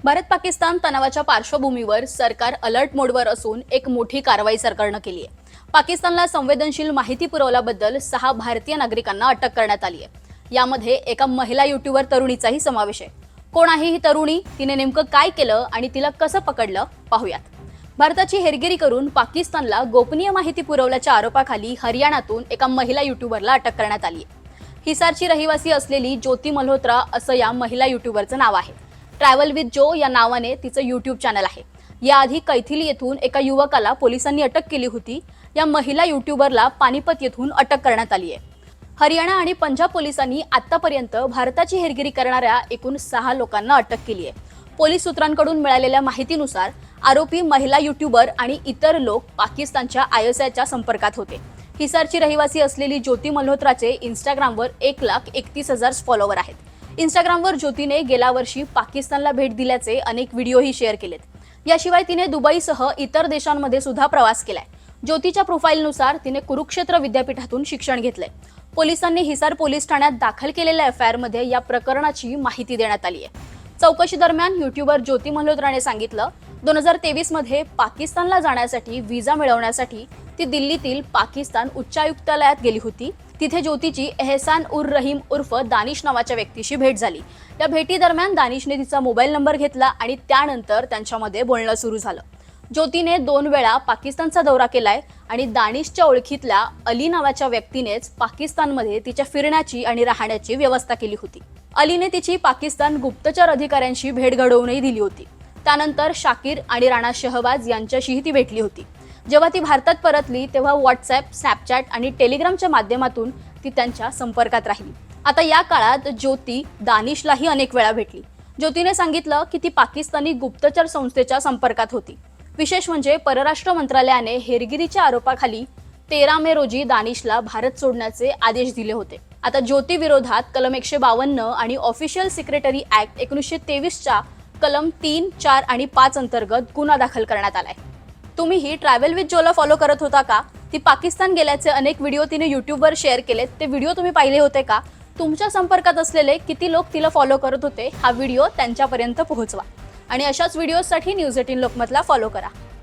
भारत पाकिस्तान तणावाच्या पार्श्वभूमीवर सरकार अलर्ट मोडवर असून एक मोठी कारवाई सरकारनं केली आहे। पाकिस्तानला संवेदनशील माहिती पुरवल्याबद्दल 6 भारतीय नागरिकांना अटक करण्यात आली आहे। यामध्ये एका महिला युट्यूबर तरुणीचाही समावेश आहे। कोण आहे ही तरुणी, तिने नेमकं काय केलं आणि तिला कसं पकडलं, पाहूयात। भारताची हेरगिरी करून पाकिस्तानला गोपनीय माहिती पुरवल्याच्या आरोपाखाली हरियाणातून एका महिला युट्यूबरला अटक करण्यात आली आहे। हिसारची रहिवासी असलेली ज्योती मल्होत्रा असं या महिला युट्यूबरचं नाव आहे। ट्रॅव्हल विथ जो या नावाने तिचं यूट्यूब चॅनल आहे। याआधी कैथिली येथून एका युवकाला पोलिसांनी अटक केली होती। या महिला युट्यूबरला पानिपत येथून अटक करण्यात आली आहे। हरियाणा आणि पंजाब पोलिसांनी आतापर्यंत भारताची हेरगिरी करणाऱ्या एकूण 6 लोकांना अटक केली आहे। पोलीस सूत्रांकडून मिळालेल्या माहितीनुसार आरोपी महिला युट्यूबर आणि इतर लोक पाकिस्तानच्या ISIच्या संपर्कात होते। हिसारची रहिवासी असलेली ज्योती मल्होत्राचे इंस्टाग्रामवर 1,31,000 फॉलोवर आहेत। इंस्टाग्रामवर ज्योतीने गेल्या वर्षी पाकिस्तानला भेट दिल्याचे अनेक व्हिडिओही शेअर केलेत। याशिवाय तिने दुबईसह इतर देशांमध्ये सुद्धा प्रवास केलाय। ज्योतीच्या प्रोफाईलनुसार तिने कुरुक्षेत्र विद्यापीठातून शिक्षण घेतलंय। पोलिसांनी हिसार पोलीस ठाण्यात दाखल केलेल्या FIR मध्ये या प्रकरणाची माहिती देण्यात आली आहे। चौकशी दरम्यान युट्यूबर ज्योती मल्होत्राने सांगितलं, 2023 मध्ये पाकिस्तानला जाण्यासाठी व्हिसा मिळवण्यासाठी ती दिल्लीतील पाकिस्तान उच्चायुक्तालयात गेली होती। तिथे ज्योतीची एहसान उर रहीम उर्फ दानिश नावाच्या व्यक्तीशी भेट झाली। या भेटीदरम्यान दानिशने तिचा मोबाईल नंबर घेतला आणि त्यानंतर त्यांच्यामध्ये बोलणं सुरू झालं। ज्योतीने 2 वेळा पाकिस्तानचा दौरा केलाय आणि दानिशच्या ओळखीतल्या अली नावाच्या व्यक्तीनेच पाकिस्तानमध्ये तिच्या फिरण्याची आणि राहण्याची व्यवस्था केली होती। अलीने तिची पाकिस्तान गुप्तचर अधिकाऱ्यांशी भेट घडवूनही दिली होती। त्यानंतर शाकीर आणि राणा शहबाज यांच्याशीही ती भेटली होती। जेव्हा ती भारतात परतली तेव्हा व्हॉट्सॲप, स्नॅपचॅट आणि टेलिग्रामच्या माध्यमातून ती त्यांच्या संपर्कात राहिली। आता या काळात ज्योती दानिशलाही अनेक वेळा भेटली। ज्योतीने सांगितलं की ती पाकिस्तानी गुप्तचर संस्थेच्या संपर्कात होती। विशेष म्हणजे परराष्ट्र मंत्रालयाने हेरगिरीच्या आरोपाखाली 13 मे रोजी दानिशला भारत सोडण्याचे आदेश दिले होते। आता ज्योती विरोधात कलम 152 आणि ऑफिशियल सिक्रेटरी ऍक्ट 1923च्या कलम 3, 4 आणि 5 अंतर्गत गुन्हा दाखल करण्यात आलाय। तुम्हीही ट्रॅव्हल विथ जोला फॉलो करत होता का? ती पाकिस्तान गेल्याचे अनेक व्हिडिओ तिने युट्यूबवर शेअर केलेत। ते व्हिडिओ तुम्ही पाहिले होते का? तुमच्या संपर्कात असलेले किती लोक तिला फॉलो करत होते, हा व्हिडिओ त्यांच्यापर्यंत पोहोचवा। आणि अशाच व्हिडिओसाठी न्यूज 18 लोकमतला फॉलो करा।